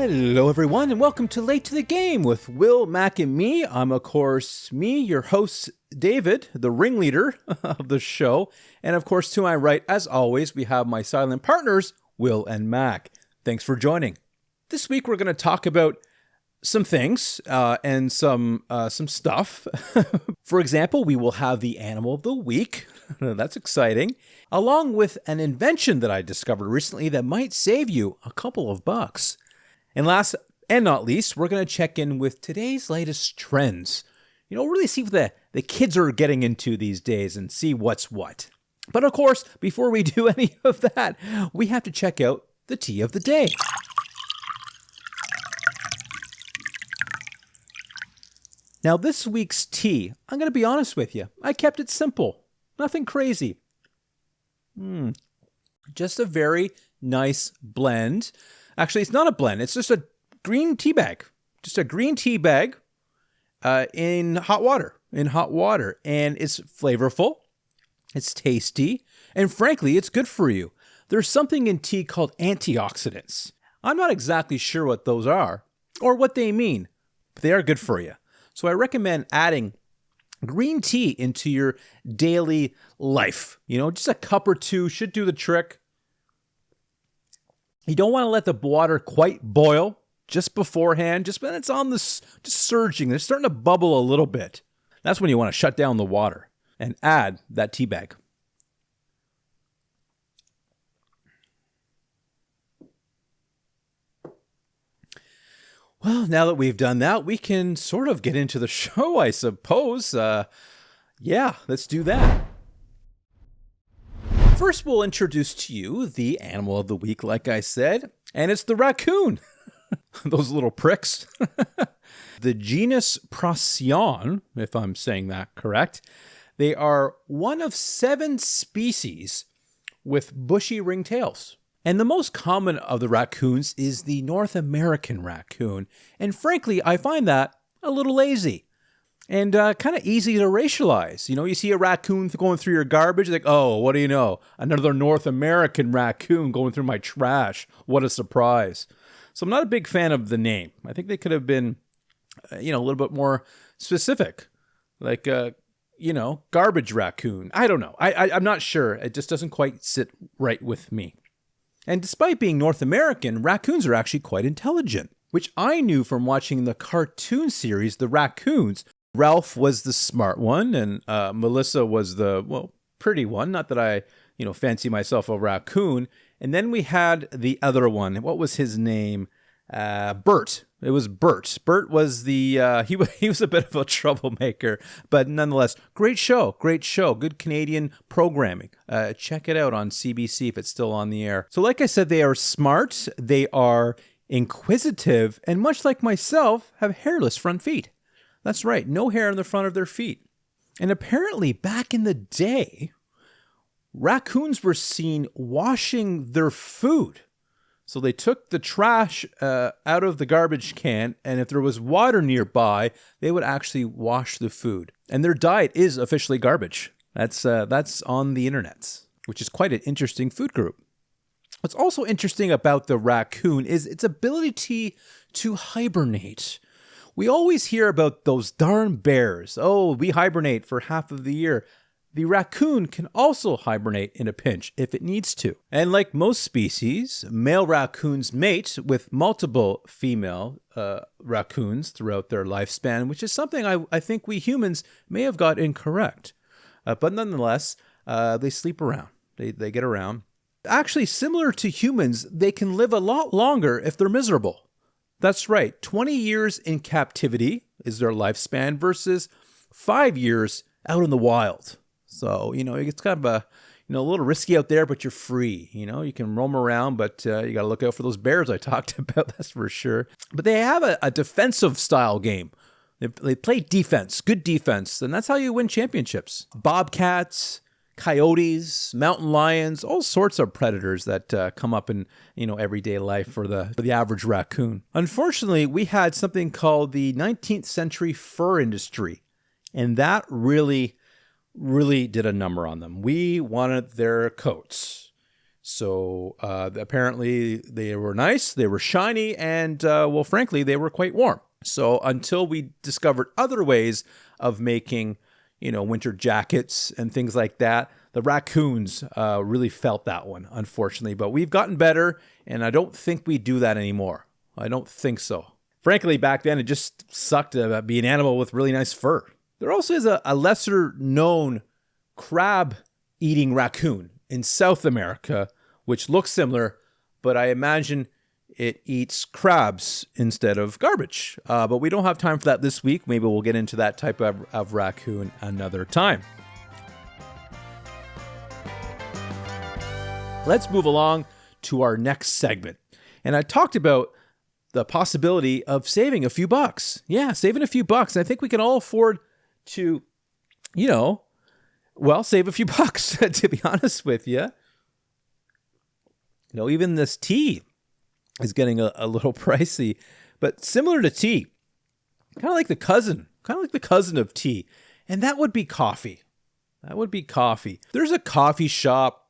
Hello everyone and welcome to Late to the Game with Will, Mac, and me. I'm of course me, your host David, the ringleader of the show. And of course to my right, as always, we have my silent partners, Will and Mac. Thanks for joining. This week we're going to talk about some things and some stuff. For example, we will have the animal of the week. That's exciting. Along with an invention that I discovered recently that might save you a couple of bucks. And last and not least, we're going to check in with today's latest trends. You know, really see what the kids are getting into these days and see what's what. But of course, before we do any of that, we have to check out the tea of the day. Now, this week's tea, I'm going to be honest with you, I kept it simple. Nothing crazy. Just a very nice blend. Actually, it's not a blend. It's just a green tea bag. Just a green tea bag in hot water. And it's flavorful. It's tasty. And frankly, it's good for you. There's something in tea called antioxidants. I'm not exactly sure what those are or what they mean, but they are good for you. So I recommend adding green tea into your daily life. You know, just a cup or two should do the trick. You don't want to let the water quite boil just beforehand, just when it's on just surging. They're starting to bubble a little bit. That's when you want to shut down the water and add that tea bag. Well, now that we've done that, we can sort of get into the show, I suppose. Yeah, let's do that. First, we'll introduce to you the animal of the week, like I said, and it's the raccoon. Those little pricks. The genus Procyon, if I'm saying that correct, they are one of 7 species with bushy ringtails. And the most common of the raccoons is the North American raccoon. And frankly, I find that a little lazy. And kind of easy to racialize. You know, you see a raccoon going through your garbage, like, oh, what do you know? Another North American raccoon going through my trash. What a surprise. So I'm not a big fan of the name. I think they could have been, a little bit more specific. Like, garbage raccoon. I don't know. I'm not sure. It just doesn't quite sit right with me. And despite being North American, raccoons are actually quite intelligent, which I knew from watching the cartoon series, The Raccoons. Ralph was the smart one, and Melissa was the, pretty one. Not that I, fancy myself a raccoon. And then we had the other one. What was his name? Bert. It was Bert. Bert was the, he was a bit of a troublemaker, but nonetheless, great show. Good Canadian programming. Check it out on CBC if it's still on the air. So like I said, they are smart, they are inquisitive, and much like myself, have hairless front feet. That's right, no hair on the front of their feet. And apparently, back in the day, raccoons were seen washing their food. So they took the trash out of the garbage can, and if there was water nearby, they would actually wash the food. And their diet is officially garbage. That's on the internet, which is quite an interesting food group. What's also interesting about the raccoon is its ability to hibernate. We always hear about those darn bears. Oh, we hibernate for half of the year. The raccoon can also hibernate in a pinch if it needs to. And like most species, male raccoons mate with multiple female raccoons throughout their lifespan, which is something I think we humans may have got incorrect. But nonetheless, they sleep around. They get around. Actually, similar to humans, they can live a lot longer if they're miserable. That's right. 20 years in captivity is their lifespan versus 5 years out in the wild. So, it's kind of a little risky out there, but you're free. You can roam around, but you got to look out for those bears I talked about, that's for sure. But they have a defensive style game. They play defense, good defense, and that's how you win championships. Bobcats, coyotes, mountain lions, all sorts of predators that come up in everyday life for the average raccoon. Unfortunately, we had something called the 19th century fur industry, and that really did a number on them. We wanted their coats. So apparently they were nice, they were shiny, and well, frankly, they were quite warm. So until we discovered other ways of making, winter jackets and things like that, the raccoons really felt that one, unfortunately. But we've gotten better, and I don't think we do that anymore. I don't think so. Frankly, back then, it just sucked to be an animal with really nice fur. There also is a lesser-known crab-eating raccoon in South America, which looks similar, but I imagine it eats crabs instead of garbage. But we don't have time for that this week. Maybe we'll get into that type of raccoon another time. Let's move along to our next segment. And I talked about the possibility of saving a few bucks. Yeah, saving a few bucks. And I think we can all afford to, save a few bucks, to be honest with you. Even this tea is getting a little pricey, but similar to tea, kind of like the cousin of tea, and that would be coffee. There's a coffee shop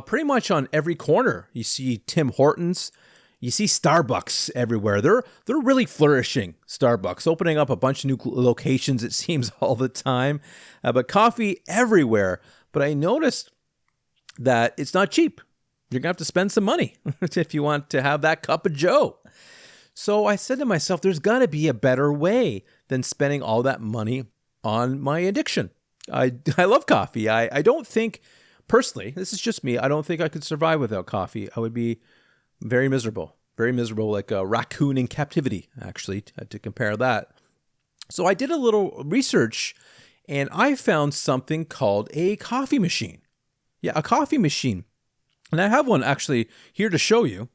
pretty much on every corner. You see Tim Hortons, you see Starbucks everywhere. They're really flourishing. Starbucks opening up a bunch of new locations, it seems, all the time, but coffee everywhere. But I noticed that it's not cheap. You're going to have to spend some money if you want to have that cup of joe. So I said to myself, there's got to be a better way than spending all that money on my addiction. I love coffee. I don't think, personally, this is just me, I don't think I could survive without coffee. I would be very miserable, like a raccoon in captivity, actually, to compare that. So I did a little research, and I found something called a coffee machine. Yeah, a coffee machine. And I have one actually here to show you.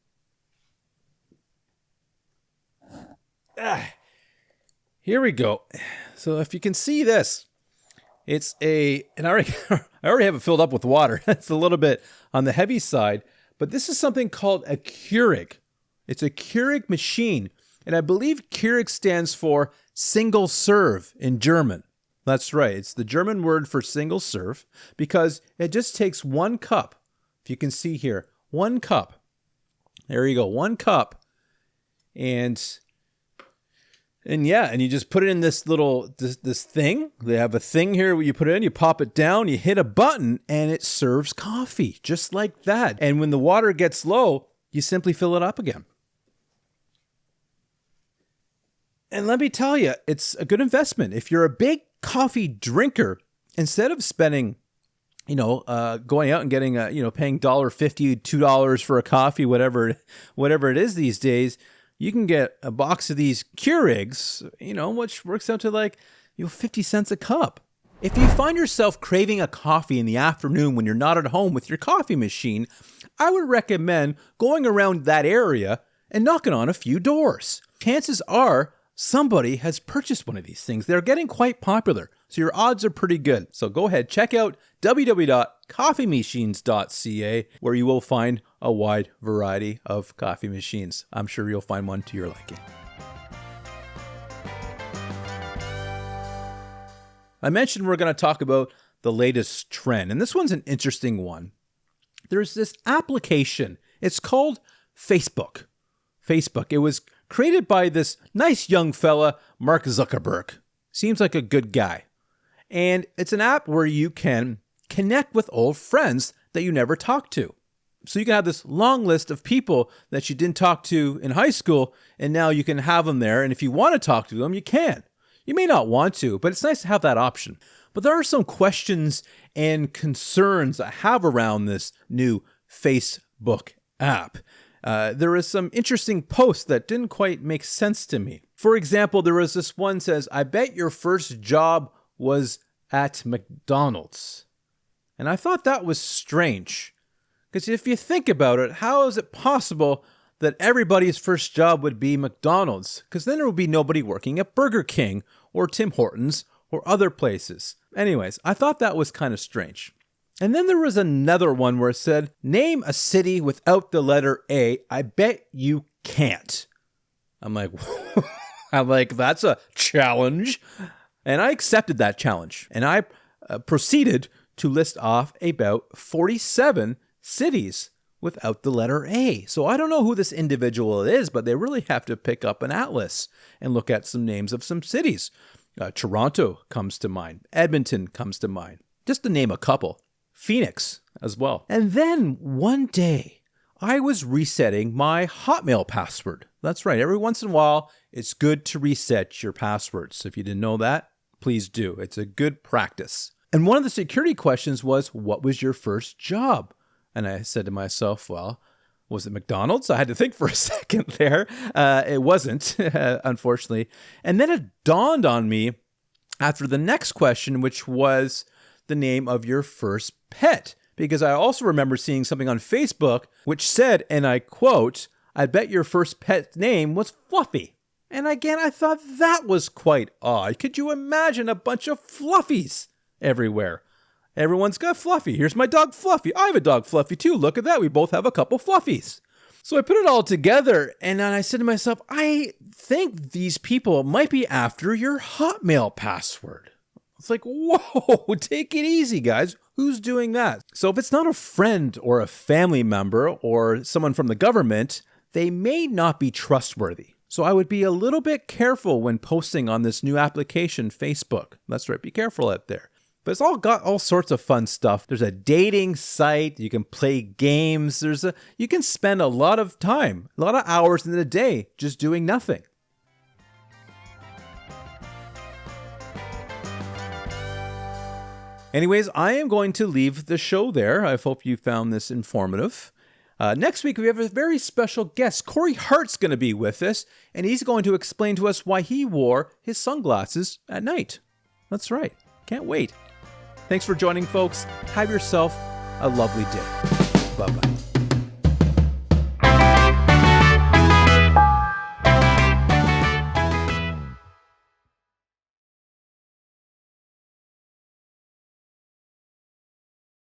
Here we go. So if you can see this, it's and I already have it filled up with water. It's a little bit on the heavy side, but this is something called a Keurig. It's a Keurig machine, and I believe Keurig stands for single serve in German. That's right. It's the German word for single serve because it just takes one cup. If you can see here, 1 cup. There you go, 1 cup. And you just put it in this little, this thing. They have a thing here where you put it in, you pop it down, you hit a button, and it serves coffee, just like that. And when the water gets low, you simply fill it up again. And let me tell you, it's a good investment. If you're a big coffee drinker, instead of spending going out and getting paying $1.50, $2 for a coffee, whatever it is these days, you can get a box of these Keurigs, which works out to 50 cents a cup. If you find yourself craving a coffee in the afternoon when you're not at home with your coffee machine, I would recommend going around that area and knocking on a few doors. Chances are somebody has purchased one of these things. They're getting quite popular, so your odds are pretty good. So go ahead, check out www.coffeemachines.ca, where you will find a wide variety of coffee machines. I'm sure you'll find one to your liking. I mentioned we're going to talk about the latest trend, and this one's an interesting one. There's this application. It's called Facebook. It was created by this nice young fella, Mark Zuckerberg. Seems like a good guy. And it's an app where you can connect with old friends that you never talked to. So you can have this long list of people that you didn't talk to in high school, and now you can have them there. And if you want to talk to them, you can. You may not want to, but it's nice to have that option. But there are some questions and concerns I have around this new Facebook app. There is some interesting posts that didn't quite make sense to me. For example, there was this one says, I bet your first job was at McDonald's. And I thought that was strange. Because if you think about it, how is it possible that everybody's first job would be McDonald's? Because then there would be nobody working at Burger King or Tim Hortons or other places. Anyways, I thought that was kind of strange. And then there was another one where it said, name a city without the letter A. I bet you can't. I'm like, that's a challenge. And I accepted that challenge. And I proceeded to list off about 47 cities without the letter A. So I don't know who this individual is, but they really have to pick up an atlas and look at some names of some cities. Toronto comes to mind. Edmonton comes to mind. Just to name a couple. Phoenix as well. And then one day, I was resetting my Hotmail password. That's right. Every once in a while, it's good to reset your passwords. If you didn't know that, please do. It's a good practice. And one of the security questions was, what was your first job? And I said to myself, well, was it McDonald's? I had to think for a second there. It wasn't, unfortunately. And then it dawned on me after the next question, which was the name of your first pet. Because I also remember seeing something on Facebook which said, and I quote, I bet your first pet name was Fluffy. And again, I thought that was quite odd. Could you imagine a bunch of Fluffies everywhere? Everyone's got Fluffy. Here's my dog Fluffy. I have a dog Fluffy too. Look at that. We both have a couple Fluffies. So I put it all together and then I said to myself, I think these people might be after your Hotmail password. It's like, whoa, take it easy, guys. Who's doing that? So if it's not a friend or a family member or someone from the government, they may not be trustworthy. So I would be a little bit careful when posting on this new application, Facebook. That's right, be careful out there. But it's all got all sorts of fun stuff. There's a dating site. You can play games. You can spend a lot of time, a lot of hours in the day just doing nothing. Anyways, I am going to leave the show there. I hope you found this informative. Next week, we have a very special guest. Corey Hart's going to be with us, and he's going to explain to us why he wore his sunglasses at night. That's right. Can't wait. Thanks for joining, folks. Have yourself a lovely day. Bye-bye.